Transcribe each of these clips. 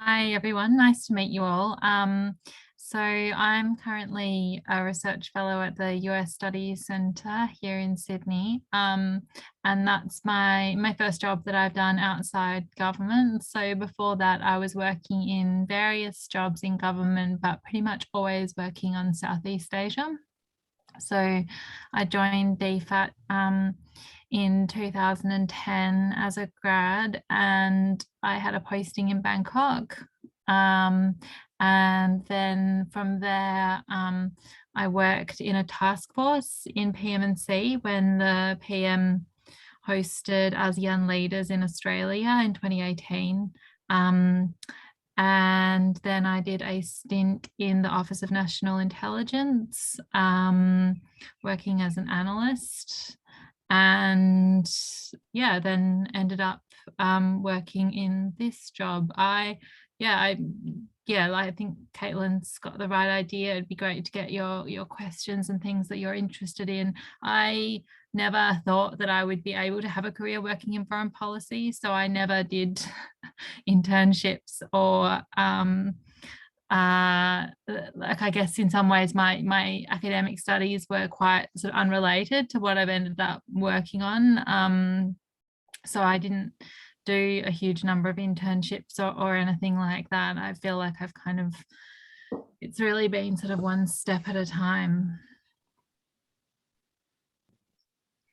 Hi everyone, nice to meet you all. So I'm currently a research fellow at the US Studies Centre here in Sydney, and that's my first job that I've done outside government. So before that, I was working in various jobs in government, but pretty much always working on Southeast Asia. So I joined DFAT in 2010 as a grad, and I had a posting in Bangkok. And then from there, I worked in a task force in PM&C when the PM hosted ASEAN leaders in Australia in 2018. And then I did a stint in the Office of National Intelligence, working as an analyst, and yeah, then ended up working in this job. I think Caitlin's got the right idea. It'd be great to get your questions and things that you're interested in. I never thought that I would be able to have a career working in foreign policy, so I never did internships or like I guess in some ways my academic studies were quite sort of unrelated to what I've ended up working on. So I didn't do a huge number of internships or anything like that. I feel like it's really been sort of one step at a time.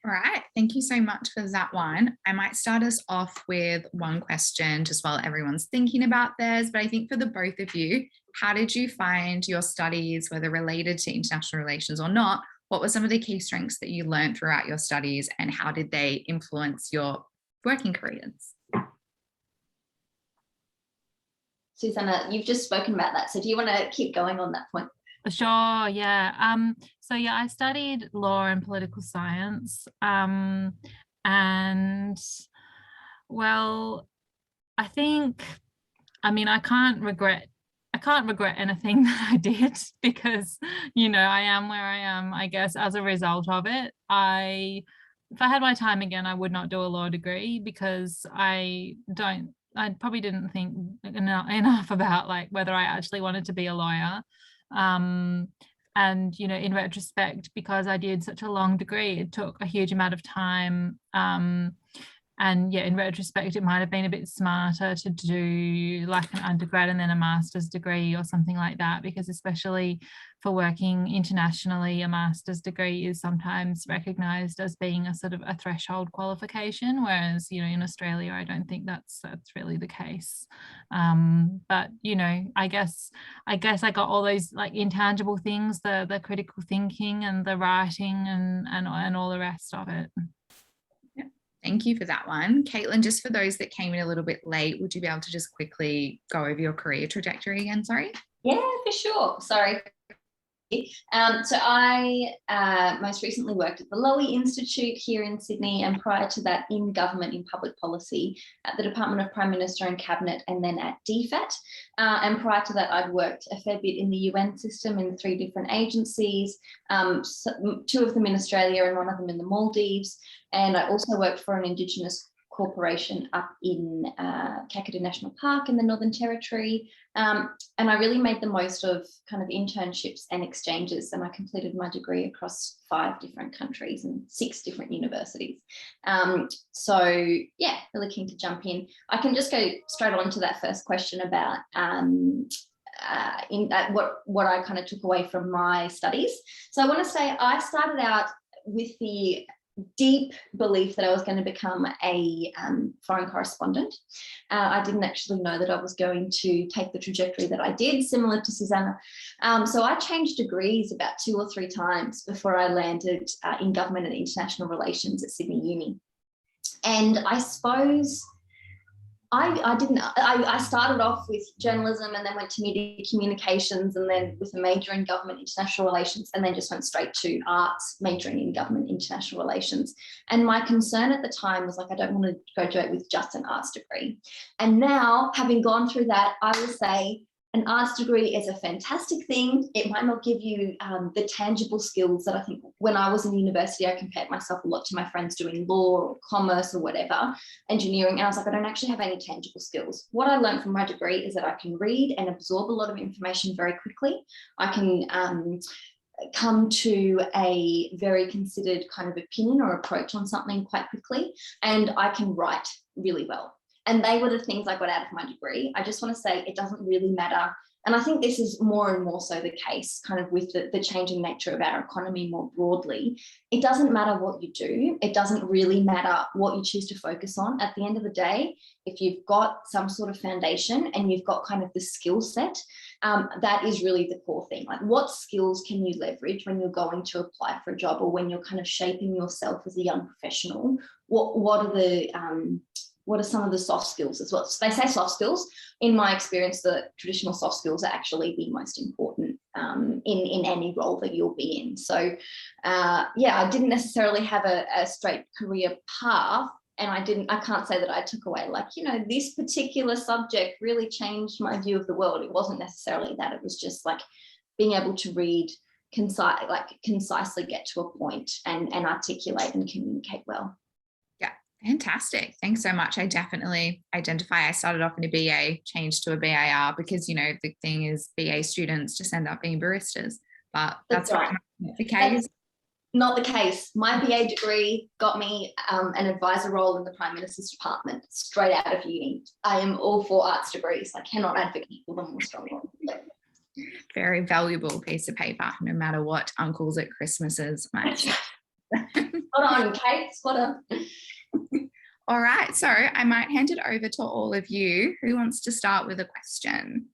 All right, thank you so much for that one. I might start us off with one question just while everyone's thinking about theirs, but I think for the both of you, how did you find your studies, whether related to international relations or not? What were some of the key strengths that you learned throughout your studies, and how did they influence your working careers? Susanna, you've just spoken about that, so do you want to keep going on that point? Sure, yeah. So yeah, I studied law and political science. And well, I can't regret anything that I did because, I am where I am, I guess, as a result of it. If I had my time again, I would not do a law degree because I probably didn't think enough about like whether I actually wanted to be a lawyer. And in retrospect, because I did such a long degree, it took a huge amount of time, and yeah, in retrospect, it might have been a bit smarter to do like an undergrad and then a master's degree or something like that, because especially for working internationally, a master's degree is sometimes recognized as being a sort of a threshold qualification, whereas in Australia, I don't think that's really the case. But I guess I got all those like intangible things, the critical thinking and the writing and all the rest of it. Thank you for that one. Caitlin, just for those that came in a little bit late, would you be able to just quickly go over your career trajectory again? Sorry. Yeah, for sure. Sorry. So I most recently worked at the Lowy Institute here in Sydney, and prior to that in government in public policy at the Department of Prime Minister and Cabinet, and then at DFAT. And prior to that, I'd worked a fair bit in the UN system in 3 different agencies, 2 of them in Australia and 1 of them in the Maldives. And I also worked for an Indigenous corporation up in Kakadu National Park in the Northern Territory. And I really made the most of kind of internships and exchanges, and I completed my degree across 5 different countries and 6 different universities. So yeah, really keen to jump in. I can just go straight on to that first question about what I kind of took away from my studies. So I want to say I started out with the deep belief that I was going to become a foreign correspondent. I didn't actually know that I was going to take the trajectory that I did, similar to Susanna. So I changed degrees about 2 or 3 times before I landed in government and international relations at Sydney Uni. And I suppose I started off with journalism and then went to media communications and then with a major in government international relations, and then just went straight to arts, majoring in government international relations. And my concern at the time was like, I don't want to graduate with just an arts degree. And now, having gone through that, I will say an arts degree is a fantastic thing. It might not give you the tangible skills that I think when I was in university, I compared myself a lot to my friends doing law or commerce or whatever, engineering. And I was like, I don't actually have any tangible skills. What I learned from my degree is that I can read and absorb a lot of information very quickly. I can come to a very considered kind of opinion or approach on something quite quickly, and I can write really well. And they were the things I got out of my degree. I just want to say it doesn't really matter. And I think this is more and more so the case kind of with the changing nature of our economy more broadly. It doesn't matter what you do. It doesn't really matter what you choose to focus on. At the end of the day, if you've got some sort of foundation and you've got kind of the skill set, that is really the core thing. Like, what skills can you leverage when you're going to apply for a job, or when you're kind of shaping yourself as a young professional? What are some of the soft skills as well? So they say soft skills. In my experience, the traditional soft skills are actually the most important in any role that you'll be in. So yeah, I didn't necessarily have a straight career path, and I can't say that I took away like, you know, this particular subject really changed my view of the world. It wasn't necessarily that. It was just like being able to read concisely, get to a point and articulate and communicate well. Fantastic. Thanks so much. I definitely identify. I started off in a BA, changed to a BAR because, you know, the thing is BA students just end up being baristas, but that's right. Not the case. That's not the case. My BA degree got me an advisor role in the Prime Minister's department straight out of uni. I am all for arts degrees. I cannot advocate for them more strongly. Very valuable piece of paper, no matter what uncles at Christmases might say. Spot on, Kate, spot on. All right, so I might hand it over to all of you. Who wants to start with a question?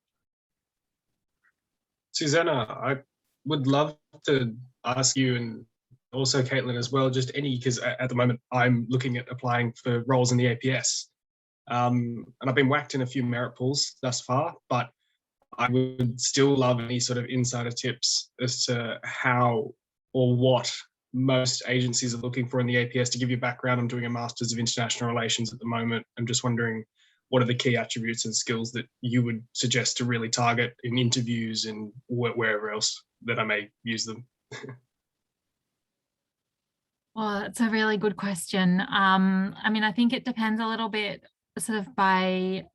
Susanna, I would love to ask you, and also Caitlin as well, just any, because at the moment I'm looking at applying for roles in the APS. And I've been whacked in a few merit pools thus far, but I would still love any sort of insider tips as to how or what most agencies are looking for in the APS. To give you background, I'm doing a Masters of International Relations at the moment. I'm just wondering, what are the key attributes and skills that you would suggest to really target in interviews and wherever else that I may use them? Well, that's a really good question. I mean, I think it depends a little bit sort of by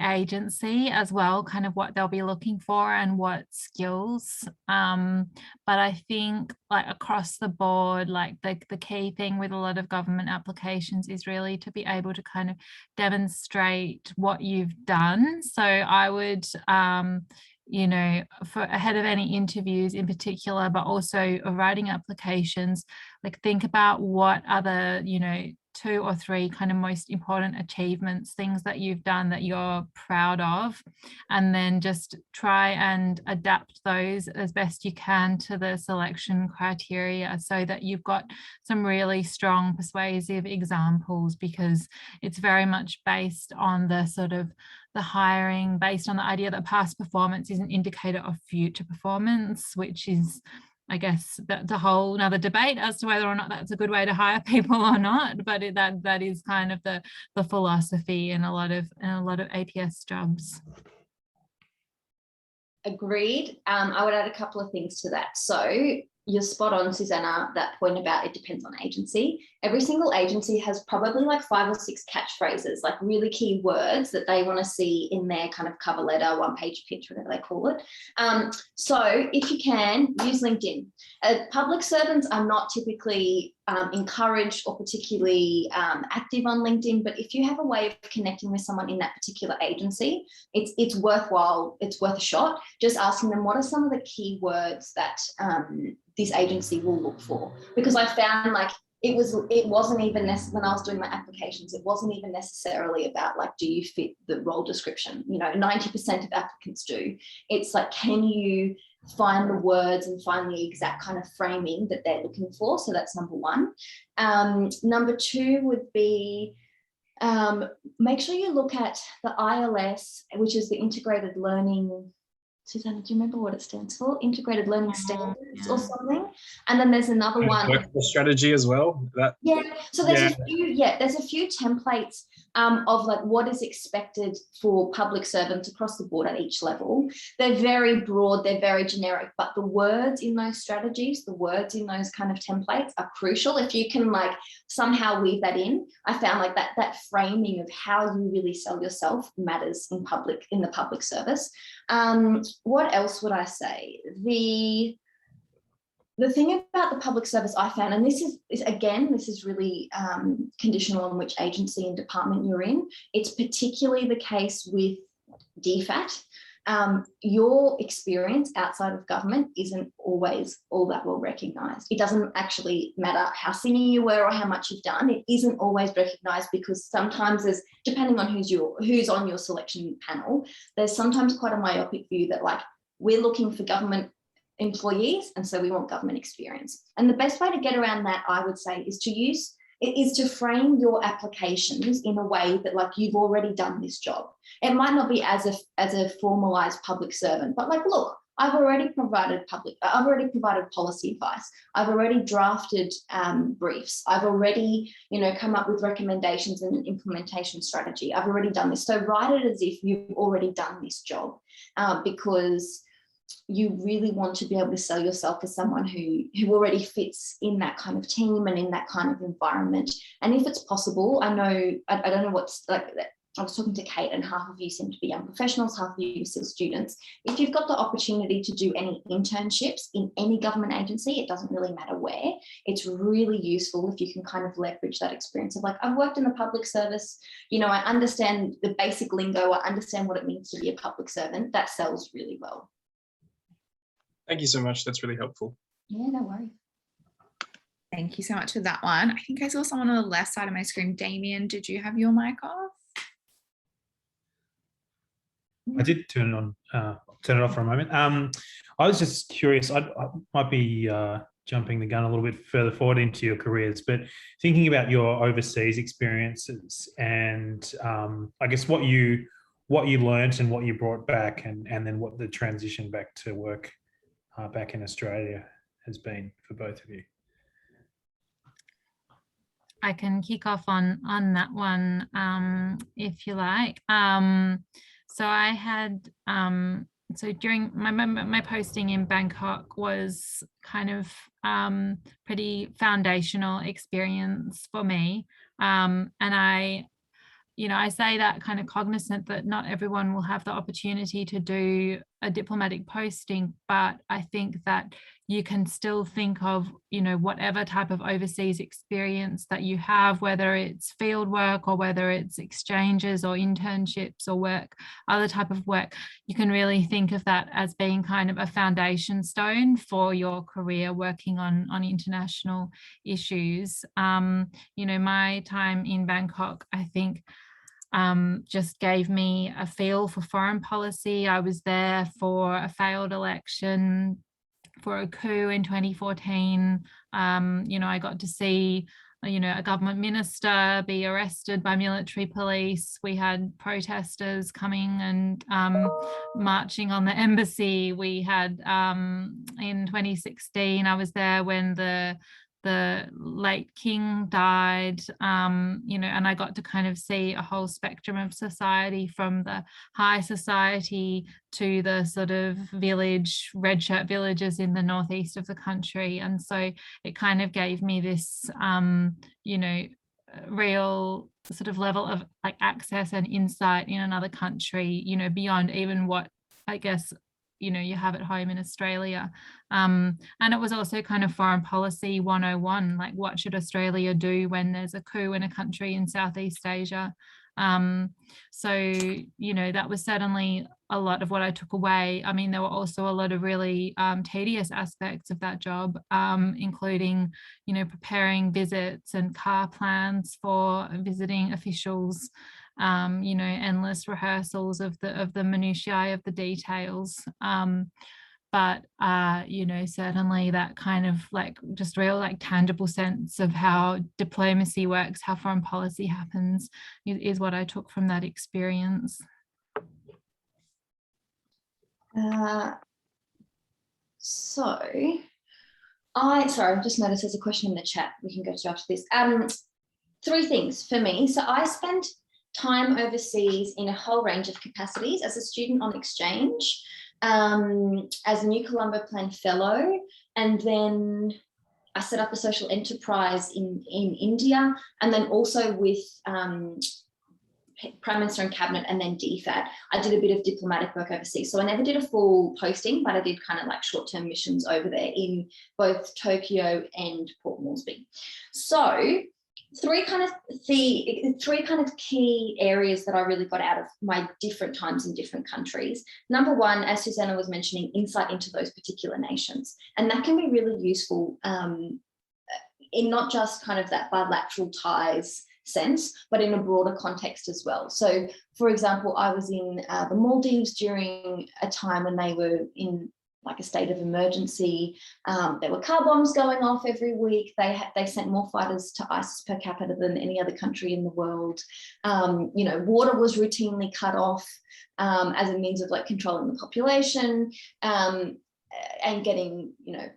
agency as well, kind of what they'll be looking for and what skills. But I think like across the board, like the key thing with a lot of government applications is really to be able to kind of demonstrate what you've done. So I would, you know, for ahead of any interviews in particular, but also of writing applications, like think about what other, you know, 2 or 3 kind of most important achievements, things that you've done that you're proud of, and then just try and adapt those as best you can to the selection criteria so that you've got some really strong persuasive examples, because it's very much based on the sort of the hiring, based on the idea that past performance is an indicator of future performance, which is, I guess, that's a whole another debate as to whether or not that's a good way to hire people or not. But that is kind of the philosophy in a lot of APS jobs. Agreed. I would add a couple of things to that. So you're spot on, Susanna, that point about it depends on agency. Every single agency has probably like 5 or 6 catchphrases, like really key words that they want to see in their kind of cover letter, one-page pitch, whatever they call it. So if you can, use LinkedIn. Public servants are not typically encouraged or particularly active on LinkedIn, but if you have a way of connecting with someone in that particular agency, it's worthwhile, it's worth a shot. Just asking them, what are some of the key words that this agency will look for? Because I found like it wasn't even when I was doing my applications, it wasn't even necessarily about like, do you fit the role description? You know, 90% of applicants do. It's like, can you find the words and find the exact kind of framing that they're looking for? So that's number 1. Number 2 would be make sure you look at the ILS, which is the Integrated Learning. Susanna, do you remember what it stands for? Integrated Learning Standards or something. And then there's another one. Workforce strategy as well. So there's a few templates of like what is expected for public servants across the board at each level. They're very broad, they're very generic, but the words in those strategies, the words in those kind of templates are crucial. If you can like somehow weave that in, I found like that framing of how you really sell yourself matters in the public service. What else would I say? The thing about the public service I found, and this is really conditional on which agency and department you're in. It's particularly the case with DFAT. Your experience outside of government isn't always all that well recognised. It doesn't actually matter how senior you were or how much you've done. It isn't always recognised because sometimes there's, depending on who's on your selection panel, there's sometimes quite a myopic view that like we're looking for government employees and so we want government experience. And the best way to get around that, I would say, is to frame your applications in a way that like you've already done this job. It might not be as a formalized public servant, but like, look, I've already provided policy advice. I've already drafted briefs. I've already, come up with recommendations and an implementation strategy. I've already done this. So write it as if you've already done this job, because you really want to be able to sell yourself as someone who already fits in that kind of team and in that kind of environment. And if it's possible, I don't know what's like, I was talking to Kate and half of you seem to be young professionals, half of you are still students. If you've got the opportunity to do any internships in any government agency, it doesn't really matter where, it's really useful if you can kind of leverage that experience of like, I've worked in the public service, I understand the basic lingo, I understand what it means to be a public servant. That sells really well. Thank you so much. That's really helpful. Yeah, no worries. Thank you so much for that one. I think I saw someone on the left side of my screen. Damien, did you have your mic off? I did turn it off for a moment. I was just curious. I might be jumping the gun a little bit further forward into your careers, but thinking about your overseas experiences and I guess what you learnt and what you brought back, and then what the transition back to work back in Australia has been for both of you. I can kick off on that one if you like. So I had so during my posting in Bangkok was kind of pretty foundational experience for me, and I say that kind of cognizant that not everyone will have the opportunity to do a diplomatic posting, but I think that you can still think of, whatever type of overseas experience that you have, whether it's field work or whether it's exchanges or internships or other type of work, you can really think of that as being kind of a foundation stone for your career working on international issues. My time in Bangkok, I think, just gave me a feel for foreign policy. I was there for a failed election, for a coup in 2014. I got to see, a government minister be arrested by military police. We had protesters coming and marching on the embassy. We had, in 2016, I was there when the late king died, and I got to kind of see a whole spectrum of society, from the high society to the sort of red shirt villages in the northeast of the country. And so it kind of gave me this, real sort of level of like access and insight in another country, beyond even what I guess you have at home in Australia. And it was also kind of foreign policy 101, like what should Australia do when there's a coup in a country in Southeast Asia? So that was certainly a lot of what I took away. I mean, there were also a lot of really tedious aspects of that job, including preparing visits and car plans for visiting officials, endless rehearsals of the minutiae of the details. But certainly that kind of like just real like tangible sense of how diplomacy works, how foreign policy happens, is what I took from that experience. I've just noticed there's a question in the chat we can go to after this. 3 things for me. So I spent time overseas in a whole range of capacities as a student on exchange, as a New Colombo Plan Fellow, and then I set up a social enterprise in India, and then also with Prime Minister and Cabinet, and then DFAT. I did a bit of diplomatic work overseas. So I never did a full posting, but I did kind of like short-term missions over there in both Tokyo and Port Moresby. So three kind of key areas that I really got out of my different times in different countries. Number one, as Susanna was mentioning, insight into those particular nations. And that can be really useful in not just kind of that bilateral ties sense, but in a broader context as well. So, for example, I was in the Maldives during a time when they were in like a state of emergency. There were car bombs going off every week. They sent more fighters to ISIS per capita than any other country in the world. You know, water was routinely cut off as a means of like controlling the population. And getting, you know,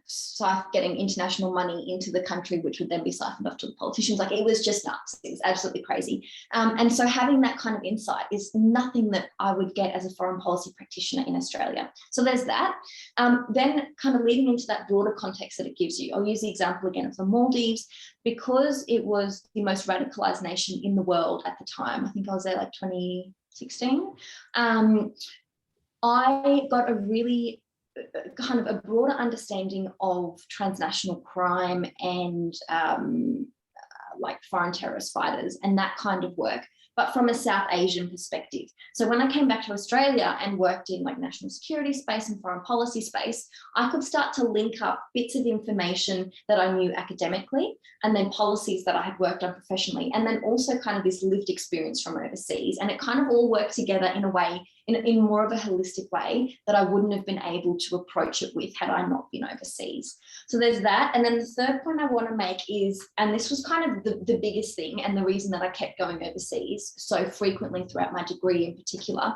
getting international money into the country, which would then be siphoned off to the politicians. Like, it was just nuts. It was absolutely crazy. And so having that kind of insight is nothing that I would get as a foreign policy practitioner in Australia. So there's that. Then kind of leading into that broader context that it gives you. I'll use the example again of the Maldives, because it was the most radicalized nation in the world at the time. I think I was there like 2016. I got a really kind of a broader understanding of transnational crime and like foreign terrorist fighters and that kind of work, but from a South Asian perspective. So when I came back to Australia and worked in like national security space and foreign policy space, I could start to link up bits of information that I knew academically and then policies that I had worked on professionally, and then also kind of this lived experience from overseas. And it kind of all worked together in a way, in more of a holistic way that I wouldn't have been able to approach it with had I not been overseas. So there's that. And then the third point I want to make is, and this was kind of the biggest thing and the reason that I kept going overseas so frequently throughout my degree in particular,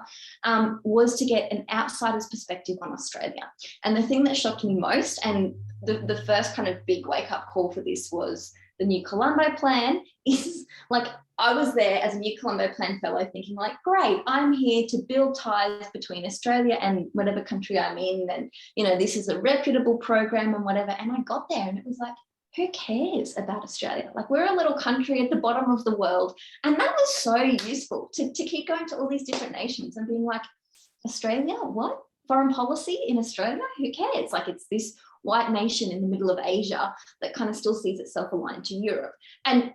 was to get an outsider's perspective on Australia. And the thing that shocked me most, and the first kind of big wake-up call for this, was the New Colombo Plan. Is like, I was there as a New Colombo Plan Fellow thinking like, great, I'm here to build ties between Australia and whatever country I'm in, and, you know, this is a reputable program and whatever. And I got there and it was like, who cares about Australia? Like, we're a little country at the bottom of the world. And that was so useful to keep going to all these different nations and being like, Australia, what? Foreign policy in Australia? Who cares? Like, it's this white nation in the middle of Asia that kind of still sees itself aligned to Europe. And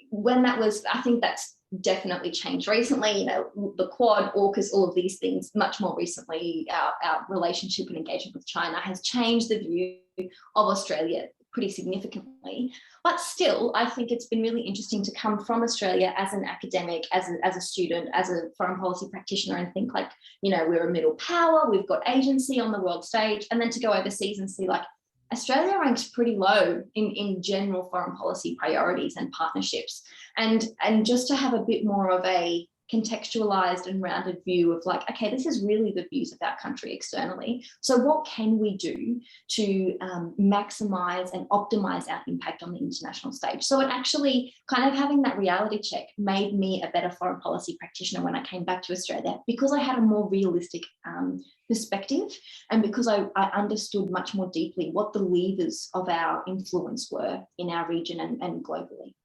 when that was, I think that's definitely changed recently, you know, the Quad, AUKUS, all of these things. Much more recently, our relationship and engagement with China has changed the view of Australia pretty significantly. But still, I think it's been really interesting to come from Australia as an academic, as a student, as a foreign policy practitioner, and think like, you know, we're a middle power, we've got agency on the world stage, and then to go overseas and see like, Australia ranks pretty low in general foreign policy priorities and partnerships. And just to have a bit more of a contextualized and rounded view of like, okay, this is really the views of our country externally. So what can we do to maximize and optimize our impact on the international stage? So it actually kind of having that reality check made me a better foreign policy practitioner when I came back to Australia, because I had a more realistic perspective, and because I understood much more deeply what the levers of our influence were in our region and globally.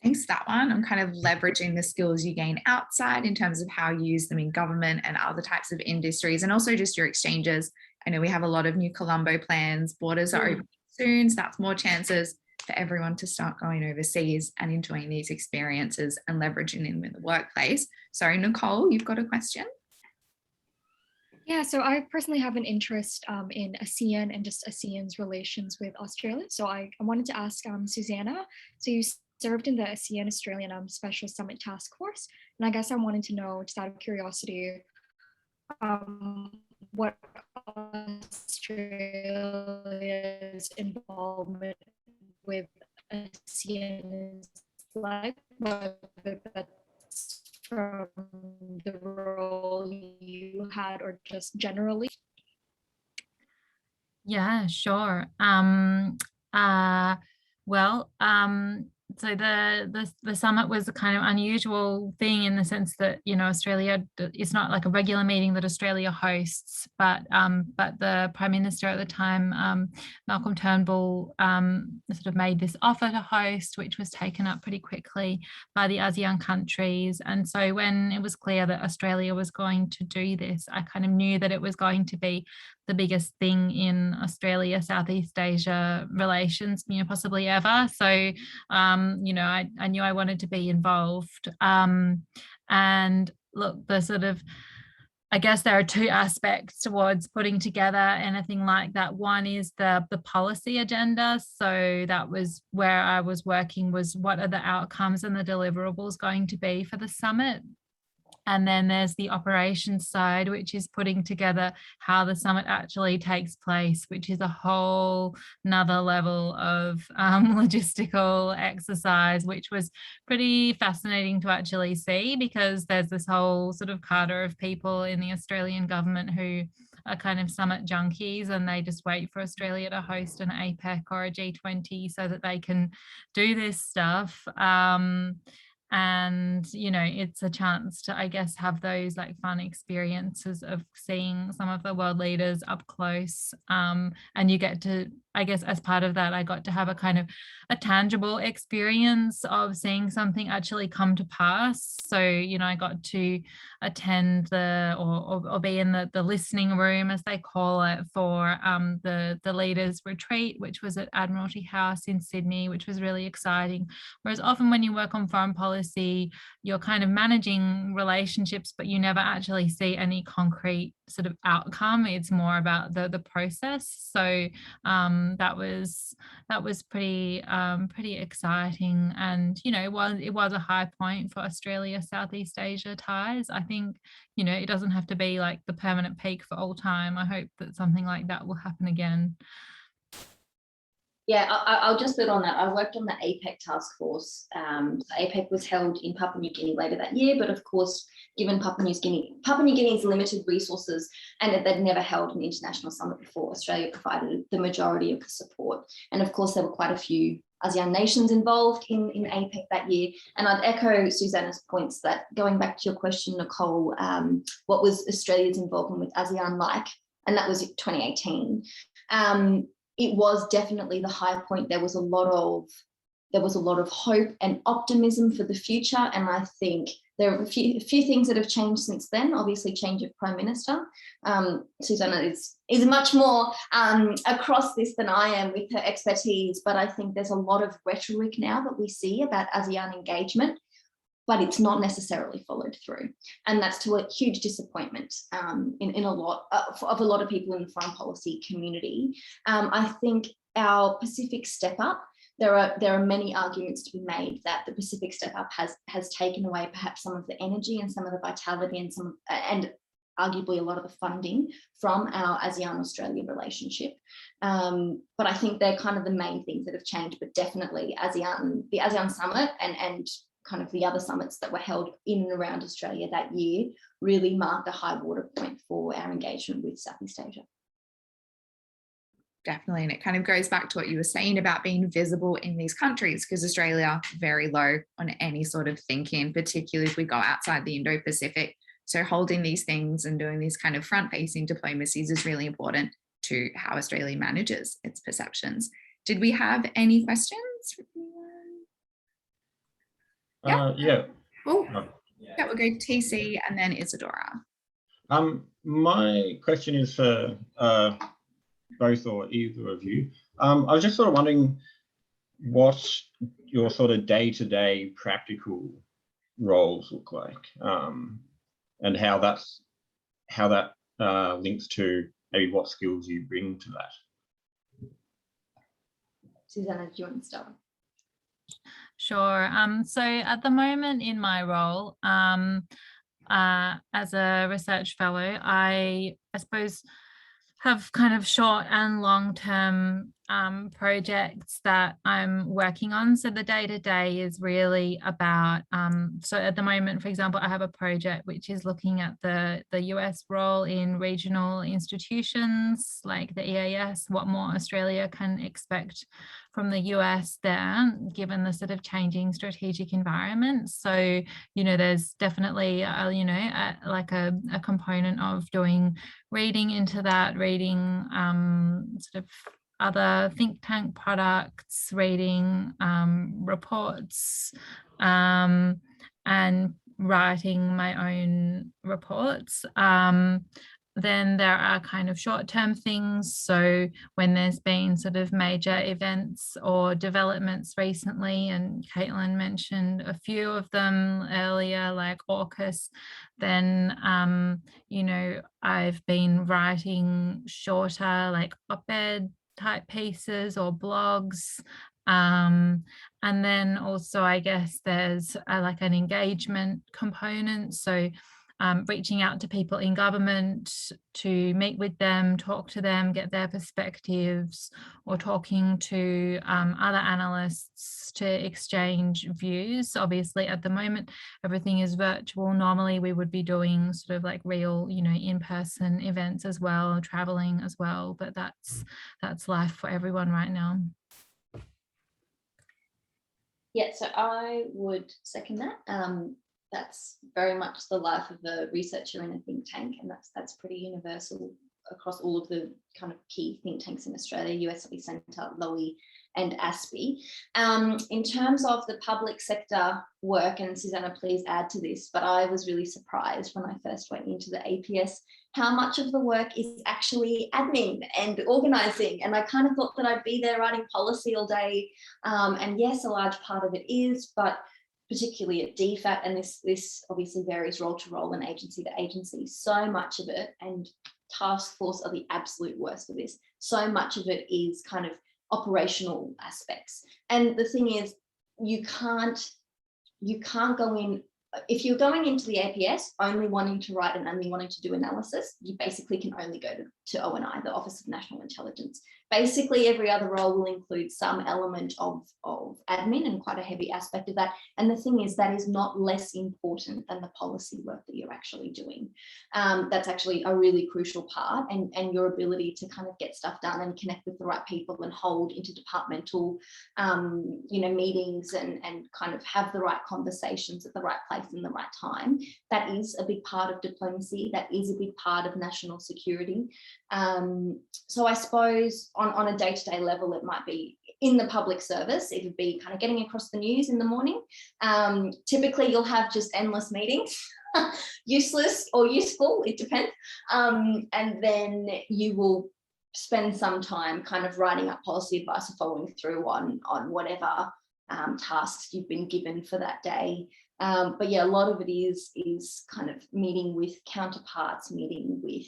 Thanks for that one. I'm kind of leveraging the skills you gain outside in terms of how you use them in government and other types of industries, and also just your exchanges. I know we have a lot of New Colombo plans. Borders are open soon, so that's more chances for everyone to start going overseas and enjoying these experiences and leveraging them in the workplace. Sorry, Nicole, you've got a question? Yeah, so I personally have an interest in ASEAN and just ASEAN's relations with Australia. So I wanted to ask Susanna, so you served in the ASEAN Australian Special Summit Task Force. And I guess I wanted to know, just out of curiosity, what Australia's involvement with ASEAN is like, whether that's from the role you had or just generally. Yeah, sure. so the summit was a kind of unusual thing in the sense that, you know, Australia, it's not like a regular meeting that Australia hosts, but the Prime Minister at the time, Malcolm Turnbull, sort of made this offer to host, which was taken up pretty quickly by the ASEAN countries. And so when it was clear that Australia was going to do this, I kind of knew that it was going to be the biggest thing in Australia, Southeast Asia relations, you know, possibly ever. So, you know, I knew I wanted to be involved. And look, the sort of, I guess there are two aspects towards putting together anything like that. One is the policy agenda. So that was where I was working, was what are the outcomes and the deliverables going to be for the summit. And then there's the operations side, which is putting together how the summit actually takes place, which is a whole another level of logistical exercise, which was pretty fascinating to actually see, because there's this whole sort of cadre of people in the Australian government who are kind of summit junkies, and they just wait for Australia to host an APEC or a G20 so that they can do this stuff. And, you know, it's a chance to, I guess, have those like fun experiences of seeing some of the world leaders up close. And you get to, I guess, as part of that, I got to have a kind of a tangible experience of seeing something actually come to pass. So, you know, I got to attend or be in the listening room, as they call it, for the leaders retreat, which was at Admiralty House in Sydney, which was really exciting. Whereas often when you work on foreign policy, you're kind of managing relationships, but you never actually see any concrete sort of outcome. It's more about the process. So that was pretty exciting, and you know, it was a high point for Australia Southeast Asia ties. I think, you know, it doesn't have to be like the permanent peak for all time. I hope that something like that will happen again. Yeah, I'll just build on that. I worked on the APEC task force. APEC was held in Papua New Guinea later that year, but of course, given Papua New Guinea's limited resources and that they'd never held an international summit before, Australia provided the majority of the support. And of course, there were quite a few ASEAN nations involved in APEC that year. And I'd echo Susanna's points that, going back to your question, Nicole, what was Australia's involvement with ASEAN like? And that was 2018. It was definitely the high point. There was a lot of hope and optimism for the future. And I think there are a few things that have changed since then. Obviously, change of Prime Minister. Susanna is much more across this than I am with her expertise, but I think there's a lot of rhetoric now that we see about ASEAN engagement, but it's not necessarily followed through. And that's to a huge disappointment in a lot of people in the foreign policy community. I think our Pacific Step Up, there are many arguments to be made that the Pacific Step Up has taken away perhaps some of the energy and some of the vitality and arguably a lot of the funding from our ASEAN-Australia relationship. But I think they're kind of the main things that have changed, but definitely the ASEAN Summit and kind of the other summits that were held in and around Australia that year really marked a high water point for our engagement with Southeast Asia. Definitely. And it kind of goes back to what you were saying about being visible in these countries, because Australia very low on any sort of thinking, particularly if we go outside the Indo-Pacific. So holding these things and doing these kind of front-facing diplomacies is really important to how Australia manages its perceptions. Did we have any questions? Yeah. Oh, yeah, we'll go TC and then Isadora. My question is for both or either of you. I was just sort of wondering what your sort of day-to-day practical roles look like, and how that links to maybe what skills you bring to that. Susanna, do you want to start? Sure. So at the moment in my role as a research fellow, I suppose have kind of short and long-term projects that I'm working on. So the day-to-day is really about, so at the moment, for example, I have a project which is looking at the US role in regional institutions like the EAS, what more Australia can expect from the US there, given the sort of changing strategic environment. So, you know, there's definitely, like a component of doing reading into that, reading sort of other think tank products, reading reports, and writing my own reports. Then there are kind of short-term things. So when there's been sort of major events or developments recently, and Caitlin mentioned a few of them earlier, like AUKUS, then, you know, I've been writing shorter, like op-ed type pieces or blogs. And then also, I guess there's like an engagement component. So reaching out to people in government to meet with them, talk to them, get their perspectives, or talking to other analysts to exchange views. Obviously, at the moment, everything is virtual. Normally, we would be doing sort of like real, you know, in-person events as well, traveling as well, but that's life for everyone right now. Yeah, so I would second that. That's very much the life of a researcher in a think tank, and that's pretty universal across all of the kind of key think tanks in Australia, USW Centre, Lowy and ASPI. In terms of the public sector work, and Susanna, please add to this, but I was really surprised when I first went into the APS how much of the work is actually admin and organising. And I kind of thought that I'd be there writing policy all day. And yes, a large part of it is, but particularly at DFAT, and this obviously varies role to role and agency to agency, so much of it, and task force are the absolute worst of this, so much of it is kind of operational aspects. And the thing is, you can't go in, if you're going into the APS only wanting to write and only wanting to do analysis, you basically can only go to ONI, the Office of National Intelligence. Basically, every other role will include some element of admin and quite a heavy aspect of that. And the thing is, that is not less important than the policy work that you're actually doing. That's actually a really crucial part, and your ability to kind of get stuff done and connect with the right people and hold interdepartmental meetings and kind of have the right conversations at the right place in the right time. That is a big part of diplomacy. That is a big part of national security. So I suppose on a day-to-day level, it might be in the public service, it would be kind of getting across the news in the morning. Typically, you'll have just endless meetings, useless or useful, it depends. And then you will spend some time kind of writing up policy advice or following through on whatever tasks you've been given for that day. But yeah, a lot of it is kind of meeting with counterparts, meeting with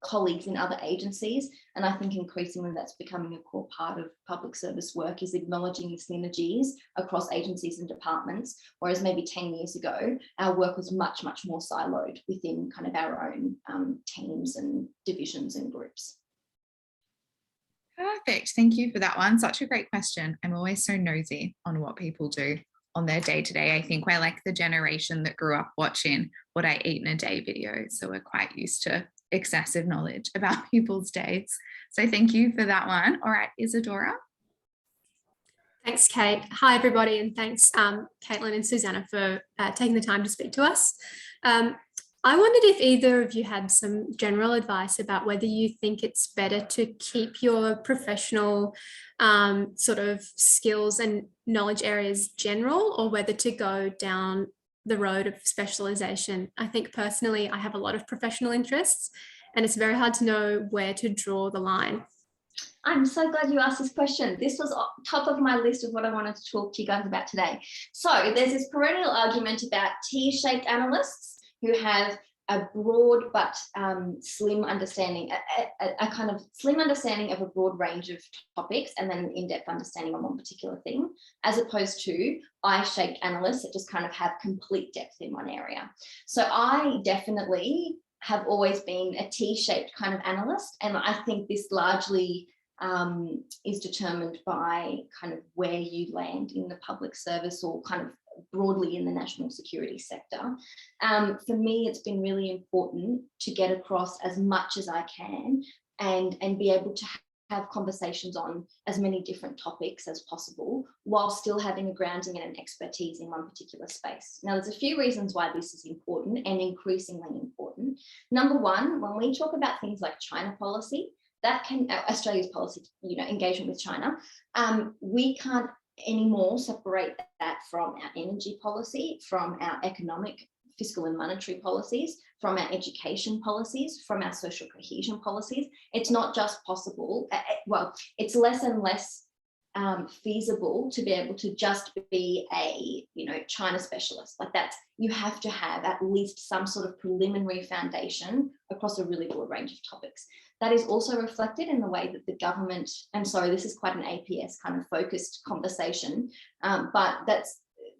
colleagues in other agencies. And I think increasingly that's becoming a core part of public service work, is acknowledging the synergies across agencies and departments, whereas maybe 10 years ago, our work was much, much more siloed within kind of our own teams and divisions and groups. Perfect. Thank you for that one. Such a great question. I'm always so nosy on what people do on their day-to-day. I think we're like the generation that grew up watching What I Eat in a Day videos. So we're quite used to excessive knowledge about people's days. So thank you for that one. All right, Isadora. Thanks, Kate. Hi, everybody, and thanks, Caitlin and Susanna, for taking the time to speak to us. I wondered if either of you had some general advice about whether you think it's better to keep your professional sort of skills and knowledge areas general, or whether to go down the road of specialization. I think personally, I have a lot of professional interests, and it's very hard to know where to draw the line. I'm so glad you asked this question. This was top of my list of what I wanted to talk to you guys about today. So there's this perennial argument about T-shaped analysts who have a broad but slim understanding, a kind of slim understanding of a broad range of topics, and then an in-depth understanding on one particular thing, as opposed to I-shaped analysts that just kind of have complete depth in one area. So I definitely have always been a T-shaped kind of analyst. And I think this largely is determined by kind of where you land in the public service or kind of broadly in the national security sector. For me, it's been really important to get across as much as I can and be able to have conversations on as many different topics as possible while still having a grounding and an expertise in one particular space. Now, there's a few reasons why this is important and increasingly important. Number one, when we talk about things like China policy, that can, Australia's policy, engagement with China, we can't anymore separate that from our energy policy, from our economic, fiscal and monetary policies, from our education policies, from our social cohesion policies. It's not just possible, well, it's less and less feasible to be able to just be a China specialist. Like that's, you have to have at least some sort of preliminary foundation across a really broad range of topics. That is also reflected in the way that the government, and sorry, this is quite an APS kind of focused conversation, but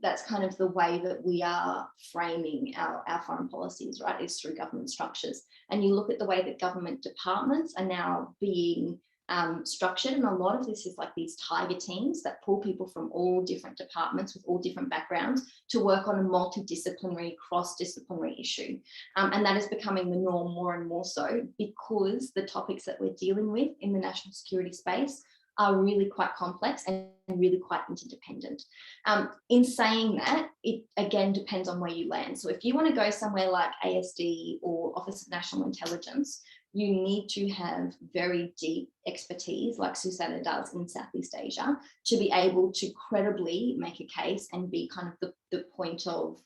that's kind of the way that we are framing our foreign policies, right, is through government structures. And you look at the way that government departments are now being structured, and a lot of this is like these tiger teams that pull people from all different departments with all different backgrounds to work on a multidisciplinary, cross-disciplinary issue. And that is becoming the norm more and more so because the topics that we're dealing with in the national security space are really quite complex and really quite interdependent. In saying that, it again depends on where you land. So if you want to go somewhere like ASD or Office of National Intelligence, you need to have very deep expertise like Susanna does in Southeast Asia to be able to credibly make a case and be kind of the point of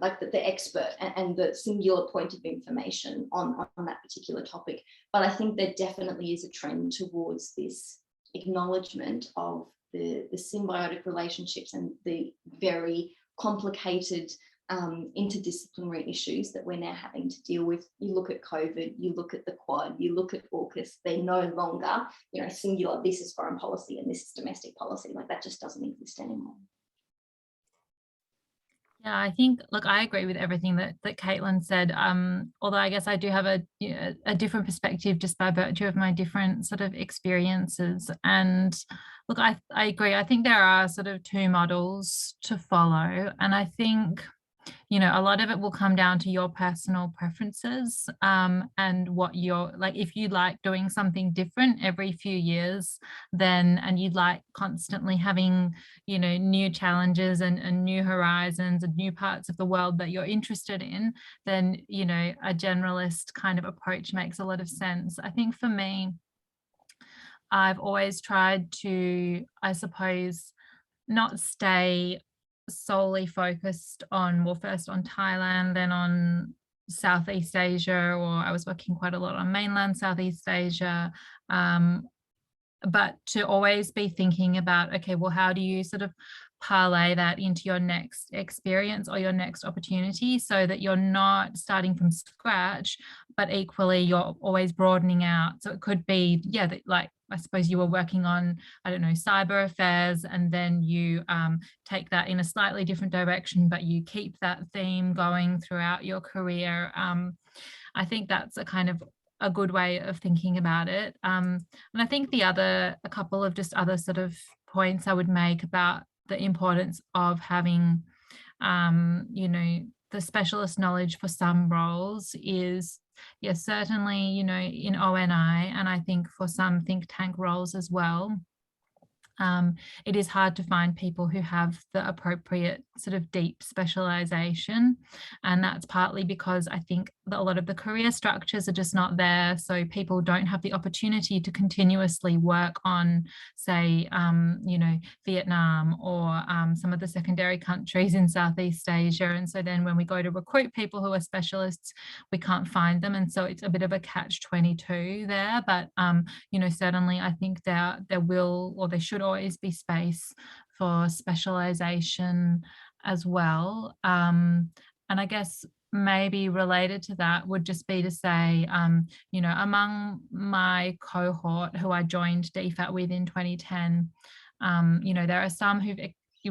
like the expert and the singular point of information on that particular topic. But I think there definitely is a trend towards this acknowledgement of the symbiotic relationships and the very complicated interdisciplinary issues that we're now having to deal with. You look at COVID, you look at the Quad, you look at AUKUS, they're no longer, singular, this is foreign policy and this is domestic policy. Like that just doesn't exist anymore. Yeah, I think, look, I agree with everything that Caitlin said, although I guess I do have a different perspective just by virtue of my different sort of experiences. And look, I agree. I think there are sort of two models to follow. And I think, a lot of it will come down to your personal preferences and what you're like. If you like doing something different every few years, and you'd like constantly having, new challenges and new horizons and new parts of the world that you're interested in, then, a generalist kind of approach makes a lot of sense. I think for me, I've always tried to, I suppose, not stay solely focused on, well, first on Thailand, then on Southeast Asia, or I was working quite a lot on mainland Southeast Asia, but to always be thinking about, okay, well, how do you sort of parlay that into your next experience or your next opportunity so that you're not starting from scratch, but equally you're always broadening out. So it could be, yeah, like I suppose you were working on, I don't know, cyber affairs, and then you take that in a slightly different direction, but you keep that theme going throughout your career. I think that's a kind of a good way of thinking about it. And I think a couple of just other sort of points I would make about the importance of having, the specialist knowledge for some roles is, yes, certainly, in ONI, and I think for some think tank roles as well, it is hard to find people who have the appropriate sort of deep specialization. And that's partly because I think that a lot of the career structures are just not there. So people don't have the opportunity to continuously work on, say, Vietnam or some of the secondary countries in Southeast Asia. And so then when we go to recruit people who are specialists, we can't find them. And so it's a bit of a catch-22 there. But, certainly I think there will, or there should always be space for specialization as well. And I guess maybe related to that would just be to say, among my cohort who I joined DFAT with in 2010, there are some who've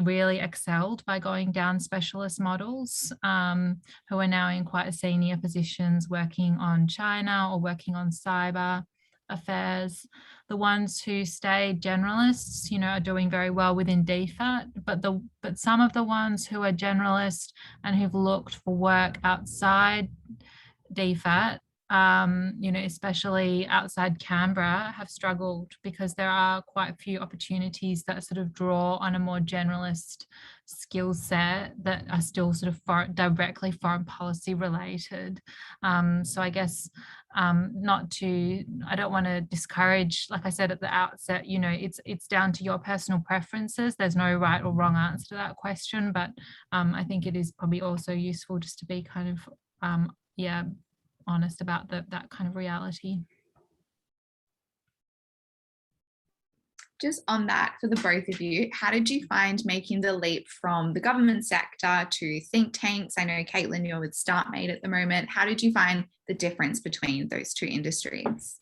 really excelled by going down specialist models, who are now in quite senior positions working on China or working on cyber affairs. The ones who stayed generalists, you know, are doing very well within DFAT, but some of the ones who are generalists and who've looked for work outside DFAT, you know, especially outside Canberra, have struggled because there are quite a few opportunities that sort of draw on a more generalist skill set that are still sort of directly foreign policy related. So I guess I don't want to discourage, like I said at the outset, you know, it's down to your personal preferences. There's no right or wrong answer to that question, but I think it is probably also useful just to be kind of, honest about that kind of reality. Just on that, for the both of you, how did you find making the leap from the government sector to think tanks? I know, Caitlin, you're with Startmate at the moment. How did you find the difference between those two industries?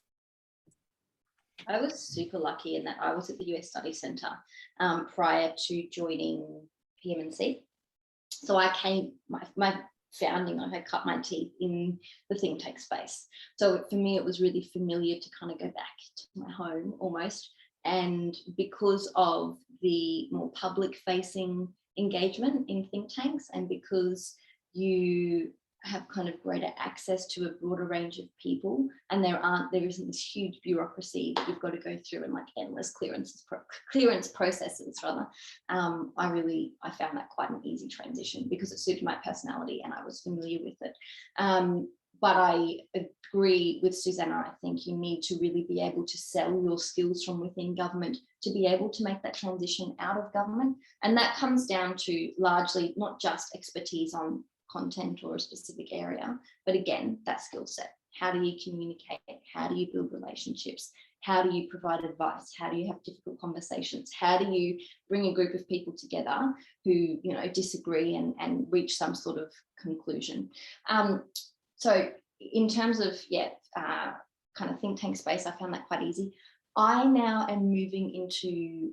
I was super lucky in that I was at the US Study Centre prior to joining PMNC. So I came, my founding, I had cut my teeth in the think tank space. So for me, it was really familiar to kind of go back to my home almost. And because of the more public facing engagement in think tanks, and because you have kind of greater access to a broader range of people, and there isn't this huge bureaucracy that you've got to go through and like endless clearance processes rather. I found that quite an easy transition because it suited my personality and I was familiar with it. But I agree with Susanna. I think you need to really be able to sell your skills from within government to be able to make that transition out of government. And that comes down to largely not just expertise on content or a specific area, but again, that skill set. How do you communicate? How do you build relationships? How do you provide advice? How do you have difficult conversations? How do you bring a group of people together who, you know, disagree and reach some sort of conclusion? So in terms of, kind of think tank space, I found that quite easy. I now am moving into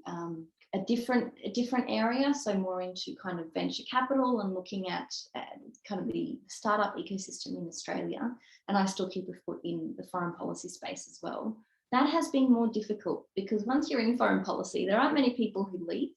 a different area, so more into kind of venture capital and looking at kind of the startup ecosystem in Australia, and I still keep a foot in the foreign policy space as well. That has been more difficult because once you're in foreign policy, there aren't many people who leave.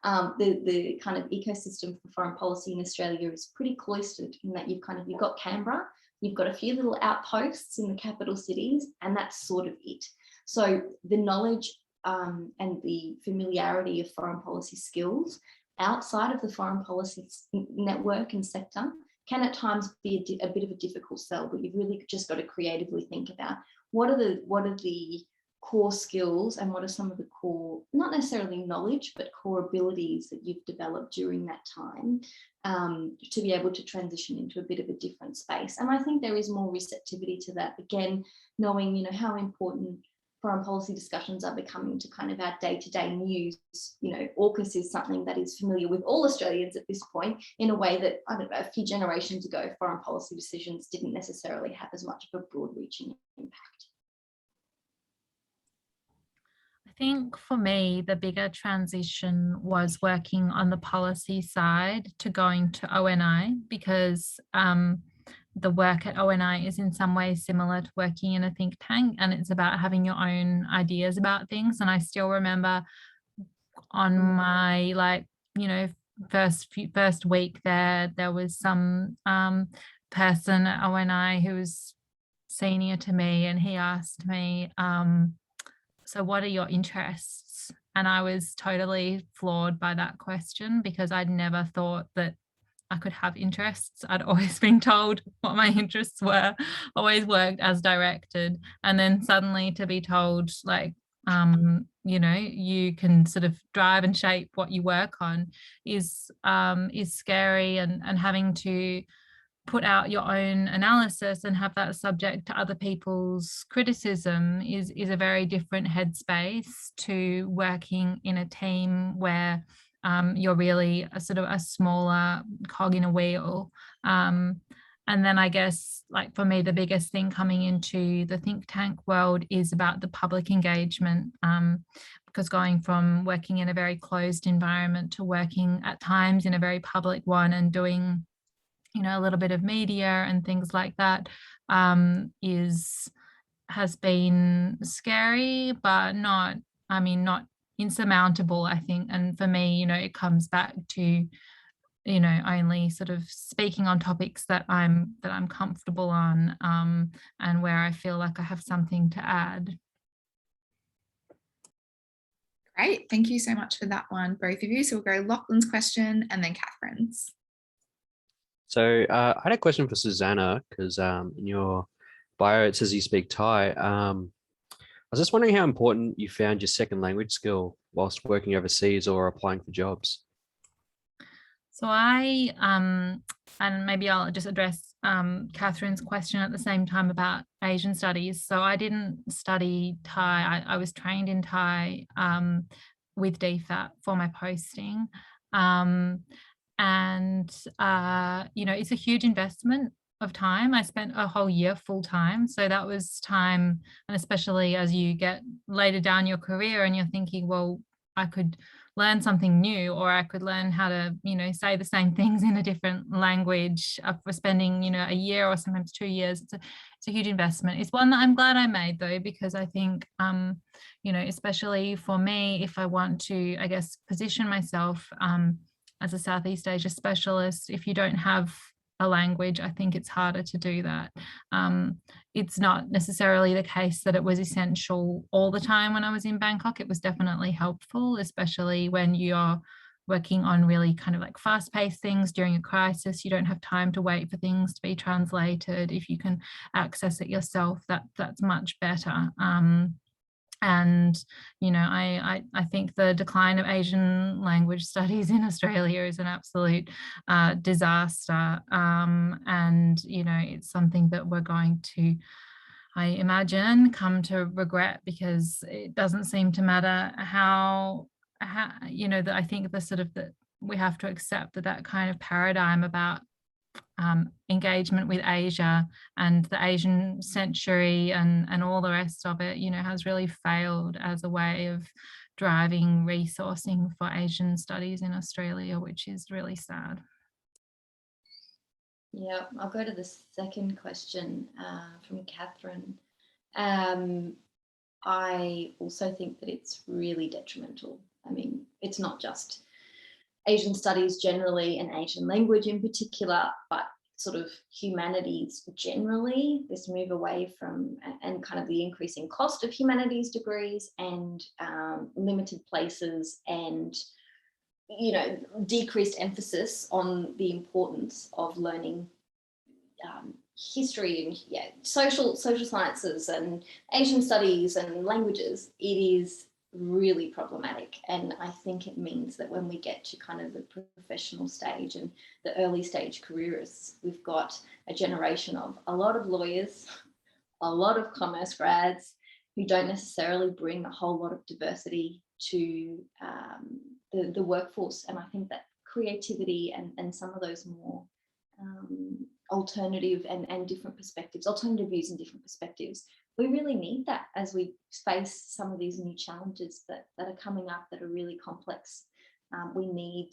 The kind of ecosystem for foreign policy in Australia is pretty cloistered in that you've got Canberra, you've got a few little outposts in the capital cities, and that's sort of it. So the knowledge and the familiarity of foreign policy skills outside of the foreign policy network and sector can at times be a bit of a difficult sell, but you've really just got to creatively think about what are the core skills and what are some of the core, not necessarily knowledge, but core abilities that you've developed during that time to be able to transition into a bit of a different space. And I think there is more receptivity to that. Again, knowing, you know, how important foreign policy discussions are becoming to kind of our day-to-day news. You know, AUKUS is something that is familiar with all Australians at this point in a way that, I don't know, a few generations ago, foreign policy decisions didn't necessarily have as much of a broad-reaching impact. I think for me, the bigger transition was working on the policy side to going to ONI, because the work at ONI is in some ways similar to working in a think tank, and it's about having your own ideas about things. And I still remember on my first week there was some person at ONI who was senior to me, and he asked me, so what are your interests? And I was totally floored by that question because I'd never thought that I could have interests. I'd always been told what my interests were, always worked as directed. And then suddenly to be told, like, you know, you can sort of drive and shape what you work on is scary, and having to put out your own analysis and have that subject to other people's criticism is a very different headspace to working in a team where you're really a sort of a smaller cog in a wheel. And then I guess, like, for me, the biggest thing coming into the think tank world is about the public engagement, because going from working in a very closed environment to working at times in a very public one and doing, you know, a little bit of media and things like that has been scary, but not insurmountable, I think. And for me, you know, it comes back to, you know, only sort of speaking on topics that I'm comfortable on, and where I feel like I have something to add. Great, thank you so much for that one, both of you. So we'll go Lachlan's question and then Catherine's. So I had a question for Susanna, because in your bio it says you speak Thai. I was just wondering how important you found your second language skill whilst working overseas or applying for jobs. So I, and maybe I'll just address Catherine's question at the same time about Asian studies. So I didn't study Thai. I was trained in Thai with DFAT for my posting. And, you know, it's a huge investment of time. I spent a whole year full time. So that was time, and especially as you get later down your career and you're thinking, well, I could learn something new, or I could learn how to, you know, say the same things in a different language for spending, you know, a year or sometimes 2 years. It's a huge investment. It's one that I'm glad I made, though, because I think, you know, especially for me, if I want to, I guess, position myself as a Southeast Asia specialist, if you don't have a language, I think it's harder to do that. It's not necessarily the case that it was essential all the time when I was in Bangkok. It was definitely helpful, especially when you're working on really kind of like fast-paced things during a crisis. You don't have time to wait for things to be translated. If you can access it yourself, that's much better. And, you know, I think the decline of Asian language studies in Australia is an absolute disaster. And, you know, it's something that we're going to, I imagine, come to regret, because it doesn't seem to matter how you know, that I think the sort of that we have to accept that kind of paradigm about engagement with Asia and the Asian century and all the rest of it, you know, has really failed as a way of driving resourcing for Asian studies in Australia, which is really sad. Yeah, I'll go to the second question from Catherine. I also think that it's really detrimental. I mean, it's not just Asian studies generally and Asian language in particular, but sort of humanities generally, this move away from and kind of the increasing cost of humanities degrees and limited places and, you know, decreased emphasis on the importance of learning history and social sciences and Asian studies and languages. It is really problematic, and I think it means that when we get to kind of the professional stage and the early stage careerists, we've got a generation of a lot of lawyers, a lot of commerce grads who don't necessarily bring a whole lot of diversity to the workforce. And I think that creativity and some of those more alternative and different perspectives, alternative views and different perspectives, we really need that as we face some of these new challenges that are coming up that are really complex. We need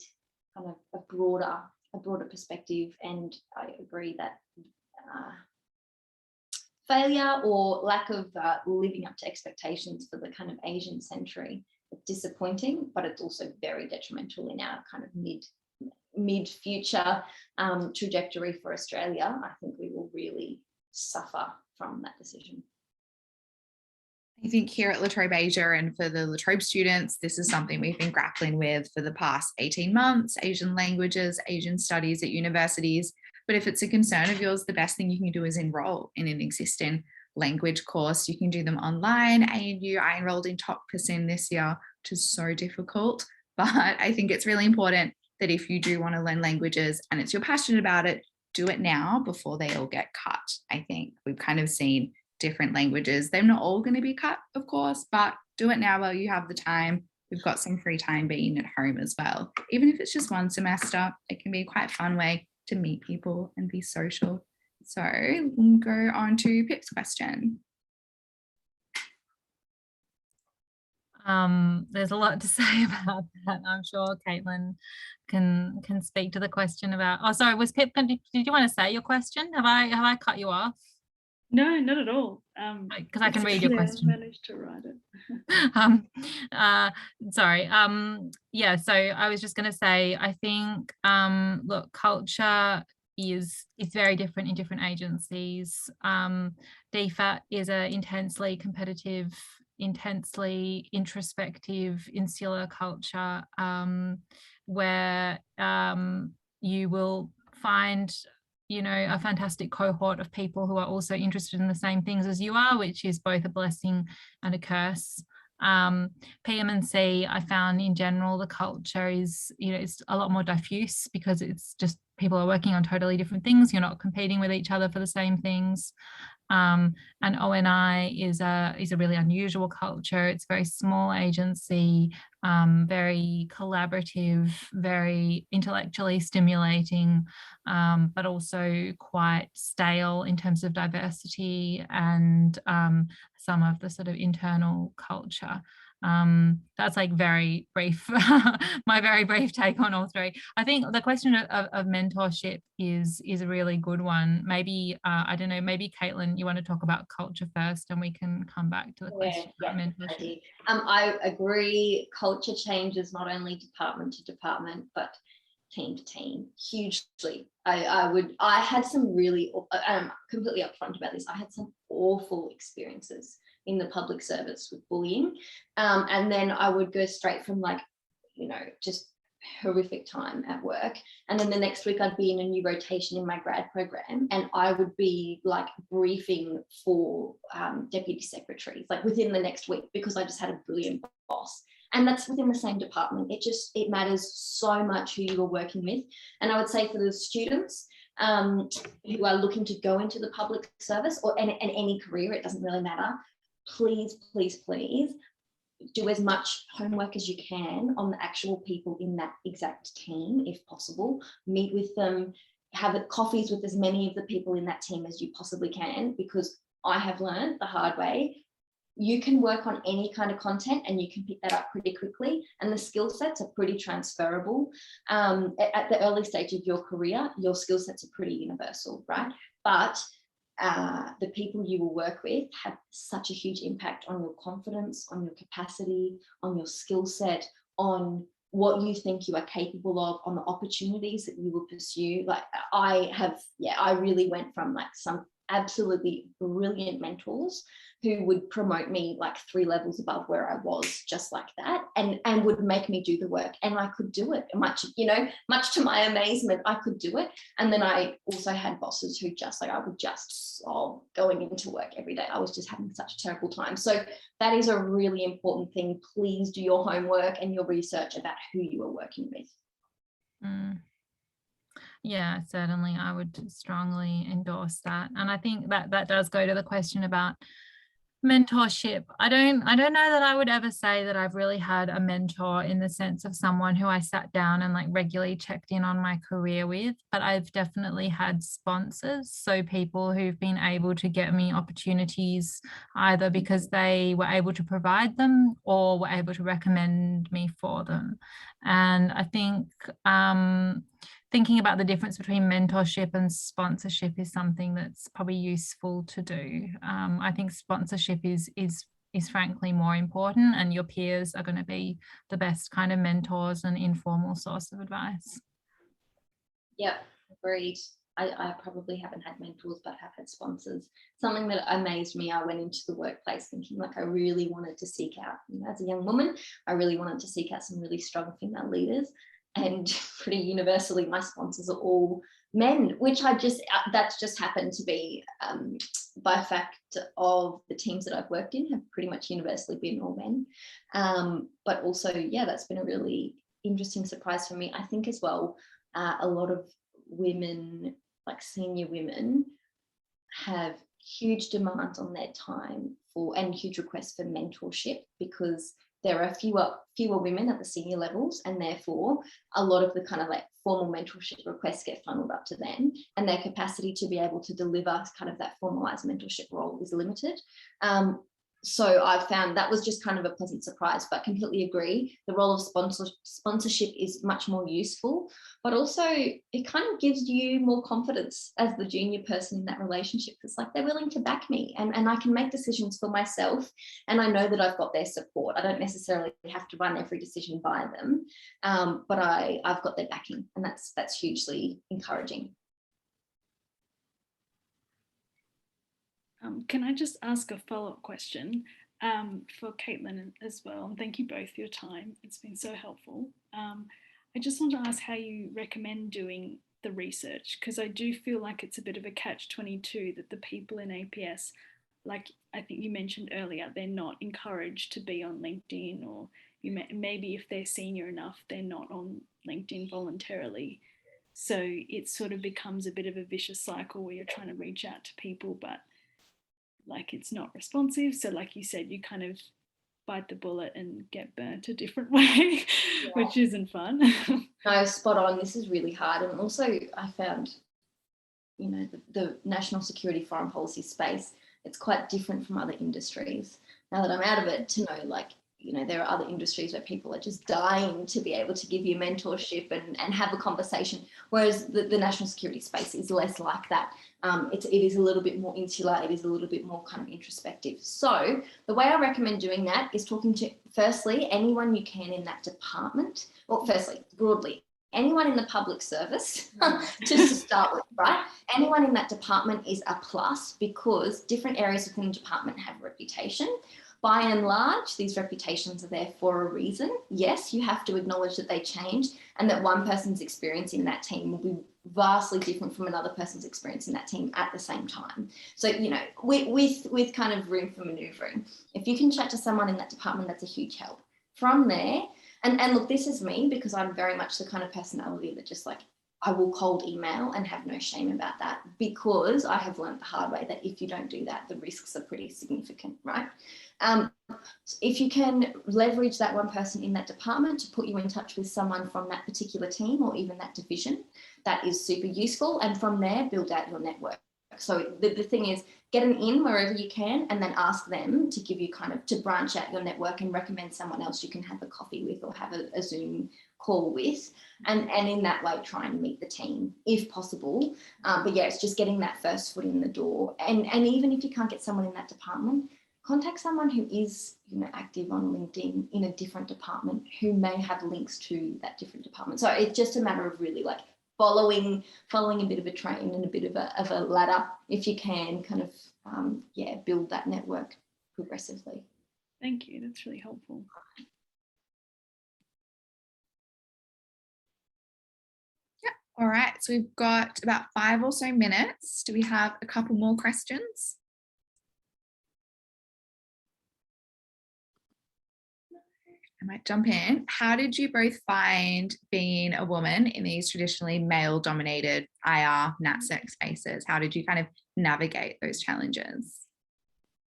kind of a broader perspective, and I agree that failure or lack of living up to expectations for the kind of Asian century is disappointing, but it's also very detrimental in our kind of mid-future trajectory for Australia. I think we will really suffer from that decision. I think here at La Trobe Asia and for the La Trobe students, this is something we've been grappling with for the past 18 months, Asian languages, Asian studies at universities. But if it's a concern of yours, the best thing you can do is enroll in an existing language course. You can do them online. ANU, I enrolled in TOC this year, which is so difficult. But I think it's really important that if you do want to learn languages and you're passionate about it, do it now before they all get cut. I think we've kind of seen different languages. They're not all going to be cut, of course, but do it now while you have the time. We've got some free time being at home as well. Even if it's just one semester, it can be quite a fun way to meet people and be social. So we'll go on to Pip's question. There's a lot to say about that. I'm sure Caitlin can speak to the question about. Oh, sorry, was Pip? Did you want to say your question? Have I cut you off? No, not at all. Because I can read your question. I managed to write it. Sorry. Yeah. So I was just going to say, I think look, culture is very different in different agencies. DFAT is an intensely competitive, intensely introspective, insular culture where you will find, you know, a fantastic cohort of people who are also interested in the same things as you are, which is both a blessing and a curse. PM&C, I found in general, the culture is, you know, it's a lot more diffuse because it's just people are working on totally different things. You're not competing with each other for the same things. And ONI is a really unusual culture. It's a very small agency, very collaborative, very intellectually stimulating, but also quite stale in terms of diversity and some of the sort of internal culture. That's like very brief, my very brief take on all three. I think the question of mentorship is a really good one. Maybe, I don't know, maybe Caitlin, you want to talk about culture first and we can come back to the question about mentorship. I agree. Culture changes not only department to department, but team to team hugely. I had some really, I'm completely upfront about this. I had some awful experiences in the public service with bullying. And then I would go straight from like, you know, just horrific time at work. And then the next week I'd be in a new rotation in my grad program and I would be like briefing for deputy secretaries, like within the next week, because I just had a brilliant boss. And that's within the same department. It matters so much who you are working with. And I would say for the students who are looking to go into the public service or any career, it doesn't really matter. Please, please, please do as much homework as you can on the actual people in that exact team, if possible. Meet with them, have coffees with as many of the people in that team as you possibly can, because I have learned the hard way. You can work on any kind of content and you can pick that up pretty quickly, and the skill sets are pretty transferable. At the early stage of your career, your skill sets are pretty universal, right? But the people you will work with have such a huge impact on your confidence, on your capacity, on your skill set, on what you think you are capable of, on the opportunities that you will pursue. Like I really went from like some absolutely brilliant mentors who would promote me like 3 levels above where I was, just like that, and would make me do the work, and I could do it. Much to my amazement, I could do it. And then I also had bosses who just like, I would just going into work every day, I was just having such a terrible time. So that is a really important thing. Please do your homework and your research about who you are working with. Yeah, certainly. I would strongly endorse that. And I think that does go to the question about mentorship. I don't know that I would ever say that I've really had a mentor in the sense of someone who I sat down and like regularly checked in on my career with, but I've definitely had sponsors. So people who've been able to get me opportunities either because they were able to provide them or were able to recommend me for them. And I think thinking about the difference between mentorship and sponsorship is something that's probably useful to do. I think sponsorship is frankly more important, and your peers are going to be the best kind of mentors and informal source of advice. Yep, agreed. I probably haven't had mentors, but have had sponsors. Something that amazed me, I went into the workplace thinking like I really wanted to seek out, as a young woman, I really wanted to seek out some really strong female leaders. And pretty universally, my sponsors are all men, which that's just happened to be by fact of the teams that I've worked in have pretty much universally been all men. But also, yeah, that's been a really interesting surprise for me. I think as well, a lot of women, like senior women, have huge demands on their time and huge requests for mentorship, because there are fewer women at the senior levels, and therefore a lot of the kind of like formal mentorship requests get funneled up to them, and their capacity to be able to deliver kind of that formalized mentorship role is limited. So I found that was just kind of a pleasant surprise, but completely agree. The role of sponsorship is much more useful, but also it kind of gives you more confidence as the junior person in that relationship. It's like they're willing to back me and I can make decisions for myself, and I know that I've got their support. I don't necessarily have to run every decision by them, but I've got their backing, and that's hugely encouraging. Can I just ask a follow-up question for Caitlin as well? And thank you both for your time. It's been so helpful. I just want to ask how you recommend doing the research, because I do feel like it's a bit of a catch-22 that the people in APS, like I think you mentioned earlier, they're not encouraged to be on LinkedIn, or maybe if they're senior enough, they're not on LinkedIn voluntarily. So it sort of becomes a bit of a vicious cycle where you're trying to reach out to people, but like it's not responsive. So like you said, you kind of bite the bullet and get burnt a different way, which isn't fun. No, spot on. This is really hard. And also I found, the national security foreign policy space, it's quite different from other industries. Now that I'm out of it, to know there are other industries where people are just dying to be able to give you mentorship and have a conversation, whereas the national security space is less like that. It is a little bit more insular, it is a little bit more kind of introspective. So the way I recommend doing that is talking to, firstly, anyone you can in that department, or firstly, broadly, anyone in the public service, just to start with, right? Anyone in that department is a plus, because different areas within the department have reputation. By and large, these reputations are there for a reason. Yes, you have to acknowledge that they change and that one person's experience in that team will be vastly different from another person's experience in that team at the same time. So, with kind of room for manoeuvring, if you can chat to someone in that department, that's a huge help. From there, and look, this is me, because I'm very much the kind of personality that just I will cold email and have no shame about that, because I have learned the hard way that if you don't do that, the risks are pretty significant, right? If you can leverage that one person in that department to put you in touch with someone from that particular team or even that division, that is super useful. And from there, build out your network. So the thing is, get an in wherever you can, and then ask them to give you to branch out your network and recommend someone else you can have a coffee with or have a Zoom call with, and in that way try and meet the team if possible. But yeah, it's just getting that first foot in the door. And even if you can't get someone in that department, contact someone who is active on LinkedIn in a different department who may have links to that different department. So it's just a matter of really following a bit of a train and a bit of a ladder, if you can build that network progressively. Thank you, that's really helpful. Yeah, all right, so we've got about 5 or so minutes. Do we have a couple more questions? I might jump in. How did you both find being a woman in these traditionally male-dominated IR, NatSec spaces? How did you kind of navigate those challenges?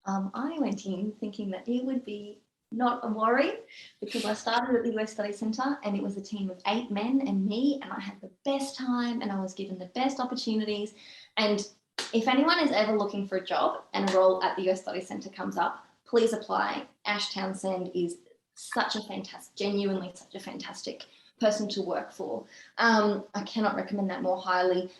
I went in thinking that it would be not a worry, because I started at the US Study Centre and it was a team of 8 men and me, and I had the best time and I was given the best opportunities. And if anyone is ever looking for a job and a role at the US Study Centre comes up, please apply. Ash Townsend is genuinely such a fantastic person to work for. I cannot recommend that more highly.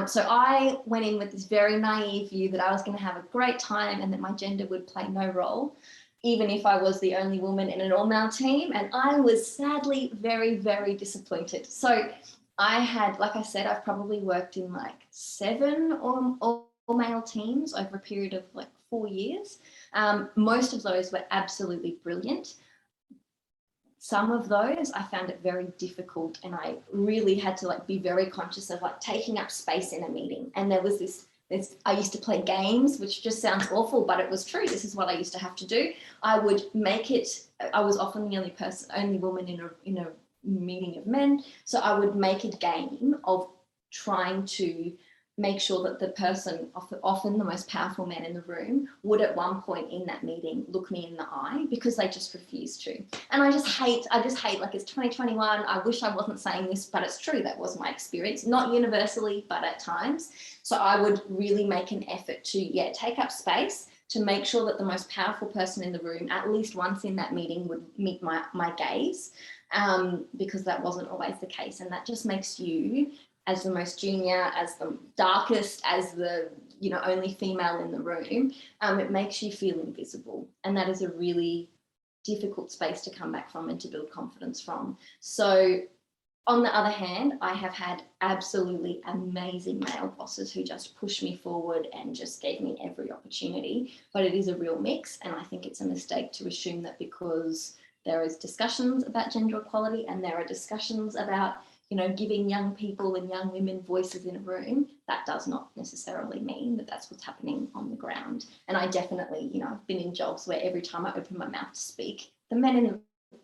So I went in with this very naive view that I was going to have a great time and that my gender would play no role, even if I was the only woman in an all-male team. And I was sadly very, very disappointed. So I had, like I said, I've probably worked in 7 all-male teams over a period of 4 years. Most of those were absolutely brilliant. Some of those I found it very difficult, and I really had to be very conscious of taking up space in a meeting. And there was this I used to play games, which just sounds awful, but it was true. This is what I used to have to do. I would make it, I was often the only woman in a meeting of men. So I would make a game of trying to make sure that the person, often the most powerful man in the room, would at one point in that meeting look me in the eye, because they just refused to. And I just hate, it's 2021. I wish I wasn't saying this, but it's true. That was my experience, not universally, but at times. So I would really make an effort to, take up space, to make sure that the most powerful person in the room, at least once in that meeting, would meet my gaze, because that wasn't always the case. And that just makes you, as the most junior, as the darkest, as the only female in the room, it makes you feel invisible. And that is a really difficult space to come back from and to build confidence from. So on the other hand, I have had absolutely amazing male bosses who just pushed me forward and just gave me every opportunity, but it is a real mix. And I think it's a mistake to assume that because there is discussions about gender equality and there are discussions about giving young people and young women voices in a room, that does not necessarily mean that that's what's happening on the ground. And I definitely, I've been in jobs where every time I open my mouth to speak,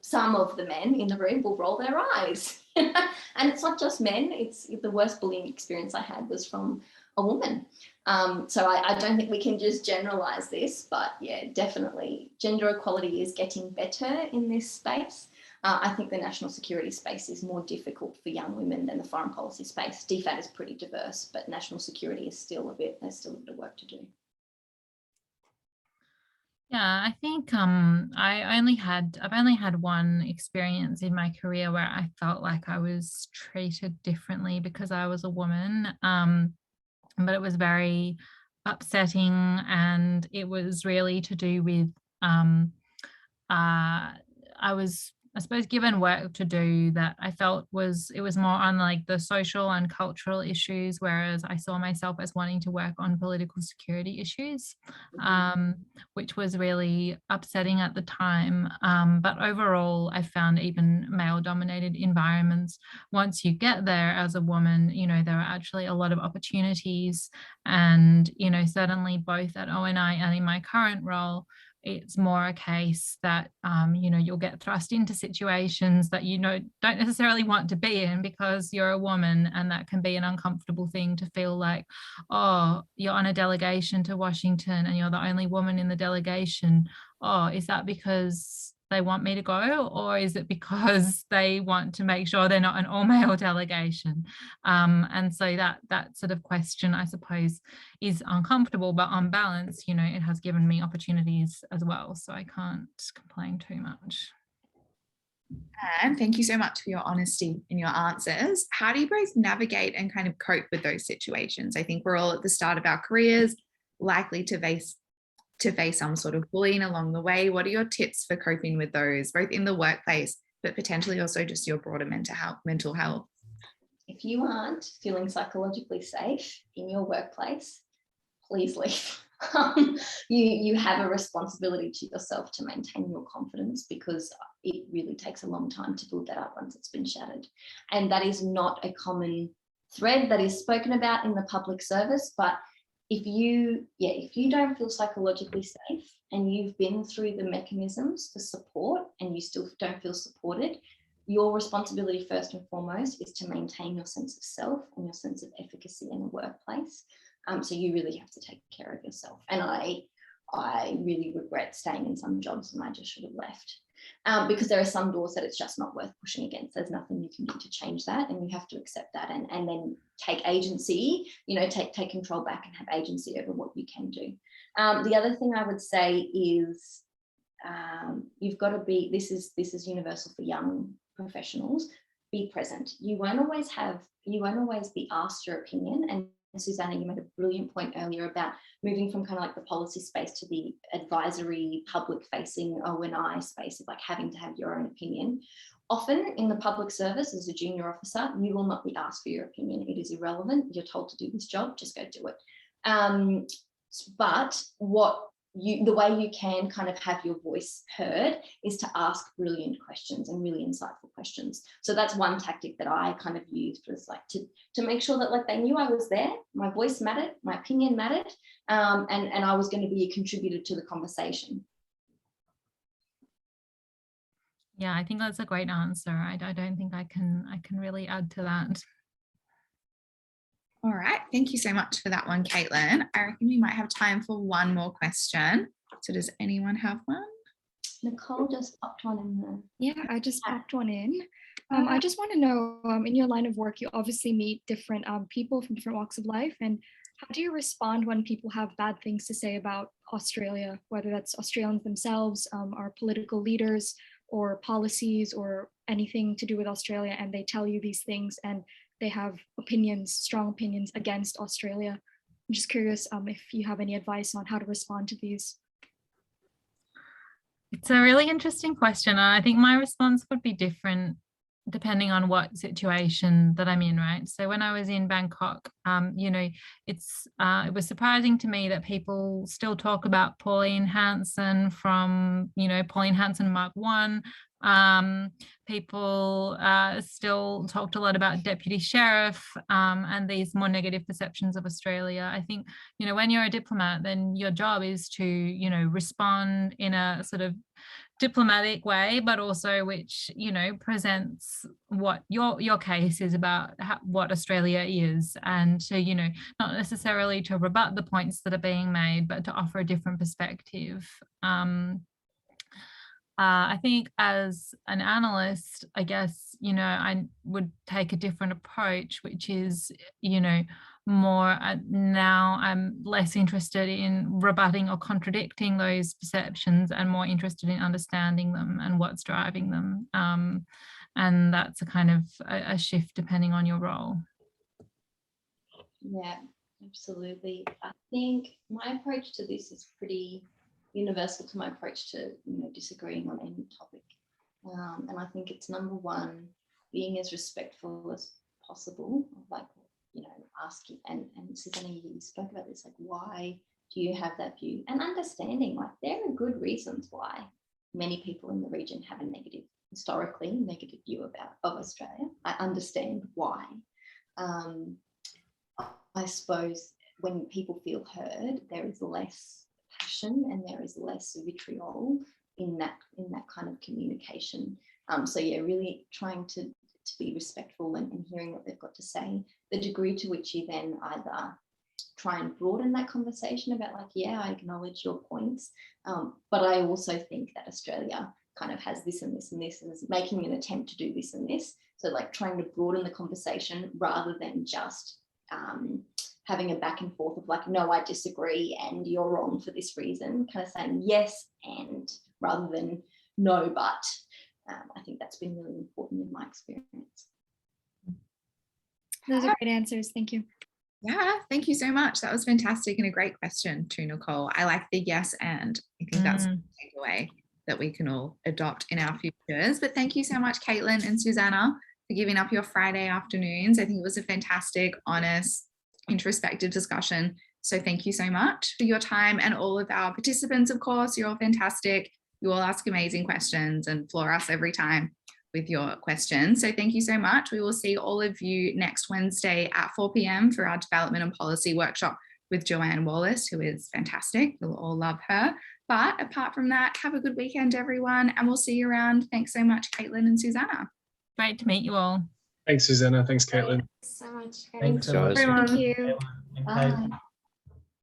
some of the men in the room will roll their eyes. And it's not just men, it's the worst bullying experience I had was from a woman. So I don't think we can just generalize this, but yeah, definitely gender equality is getting better in this space. I think the national security space is more difficult for young women than the foreign policy space. DFAT is pretty diverse, but national security is there's still a bit of work to do. Yeah, I think I've only had one experience in my career where I felt like I was treated differently because I was a woman. But it was very upsetting, and it was really to do with I was, I suppose, given work to do that I felt it was more on like the social and cultural issues, whereas I saw myself as wanting to work on political security issues, which was really upsetting at the time. But overall, I found even male-dominated environments, once you get there as a woman, there are actually a lot of opportunities. And, certainly both at ONI and in my current role, it's more a case that, you'll get thrust into situations that don't necessarily want to be in because you're a woman, and that can be an uncomfortable thing to feel like, oh, you're on a delegation to Washington and you're the only woman in the delegation. Oh, is that because they want me to go, or is it because they want to make sure they're not an all-male delegation? And so that sort of question, I suppose, is uncomfortable, but on balance, it has given me opportunities as well, so I can't complain too much. And thank you so much for your honesty in your answers. How do you both navigate and kind of cope with those situations? I think we're all at the start of our careers, likely to face some sort of bullying along the way. What are your tips for coping with those, both in the workplace, but potentially also just your broader mental health? If you aren't feeling psychologically safe in your workplace, please leave. You have a responsibility to yourself to maintain your confidence, because it really takes a long time to build that up once it's been shattered. And that is not a common thread that is spoken about in the public service, but if you don't feel psychologically safe and you've been through the mechanisms for support and you still don't feel supported, your responsibility first and foremost is to maintain your sense of self and your sense of efficacy in the workplace. So you really have to take care of yourself. And I really regret staying in some jobs and I just should have left. Because there are some doors that it's just not worth pushing against. There's nothing you can do to change that, and you have to accept that and then take agency, take control back and have agency over what you can do. The other thing I would say is you've got to be, this is universal for young professionals, be present. You won't always be asked your opinion. And Susanna, you made a brilliant point earlier about moving from kind of like the policy space to the advisory, public-facing ONI space of like having to have your own opinion. Often in the public service as a junior officer, you will not be asked for your opinion. It is irrelevant. You're told to do this job, just go do it. But the way you can kind of have your voice heard is to ask brilliant questions and really insightful questions. So that's one tactic that I kind of used, was like to make sure that like they knew I was there, my voice mattered, my opinion mattered, and I was going to be a contributor to the conversation. Yeah, I think that's a great answer. I don't think I can really add to that. All right, thank you so much for that one, Caitlin. I reckon we might have time for one more question. So does anyone have one? Nicole just popped one in there. Yeah, I just popped one in. I just want to know, in your line of work, you obviously meet different people from different walks of life. And how do you respond when people have bad things to say about Australia, whether that's Australians themselves, our political leaders, or policies, or anything to do with Australia, and they tell you these things and they have opinions, strong opinions against Australia. I'm just curious if you have any advice on how to respond to these. It's a really interesting question. I think my response would be different depending on what situation that I'm in, right? So when I was in Bangkok, you know, it was surprising to me that people still talk about Pauline Hanson from, you know, Pauline Hanson Mark 1. People still talked a lot about deputy sheriff and these more negative perceptions of Australia. I think, you know, when you're a diplomat, then your job is to, you know, respond in a sort of diplomatic way, but also which, you know, presents what your case is about, what Australia is, and to, you know, not necessarily to rebut the points that are being made, but to offer a different perspective. I think as an analyst, I guess, you know, I would take a different approach, which is, you know, more now I'm less interested in rebutting or contradicting those perceptions and more interested in understanding them and what's driving them. And that's a kind of a shift depending on your role. Yeah, absolutely. I think my approach to this is pretty universal to my approach to, you know, disagreeing on any topic. And I think it's number one, being as respectful as possible, like, you know, asking, and Susanna, you spoke about this, like, why do you have that view? And understanding, like, there are good reasons why many people in the region have a historically negative view of Australia. I understand why. I suppose when people feel heard, there is less passion and there is less vitriol in that kind of communication. So yeah, really trying to be respectful and hearing what they've got to say. The degree to which you then either try and broaden that conversation about, like, yeah, I acknowledge your points, but I also think that Australia kind of has this and this and this and is making an attempt to do this and this. So like trying to broaden the conversation rather than just having a back and forth of like, no, I disagree and you're wrong for this reason, kind of saying yes and rather than no, but. I think that's been really important in my experience. Those are great answers. Thank you. Yeah, thank you so much. That was fantastic and a great question too, Nicole. I like the yes and. I think that's a takeaway that we can all adopt in our futures. But thank you so much, Caitlin and Susanna, for giving up your Friday afternoons. I think it was a fantastic, honest, introspective discussion. So thank you so much for your time, and all of our participants, of course. You're all fantastic. You all ask amazing questions and floor us every time with your questions. So thank you so much. We will see all of you next Wednesday at 4 p.m. for our development and policy workshop with Joanne Wallace, who is fantastic. You'll all love her. But apart from that, have a good weekend, everyone, and we'll see you around. Thanks so much, Caitlin and Susanna. Great to meet you all. Thanks, Susanna. Thanks, Caitlin. Thanks so much. Thanks, Thank you. Bye.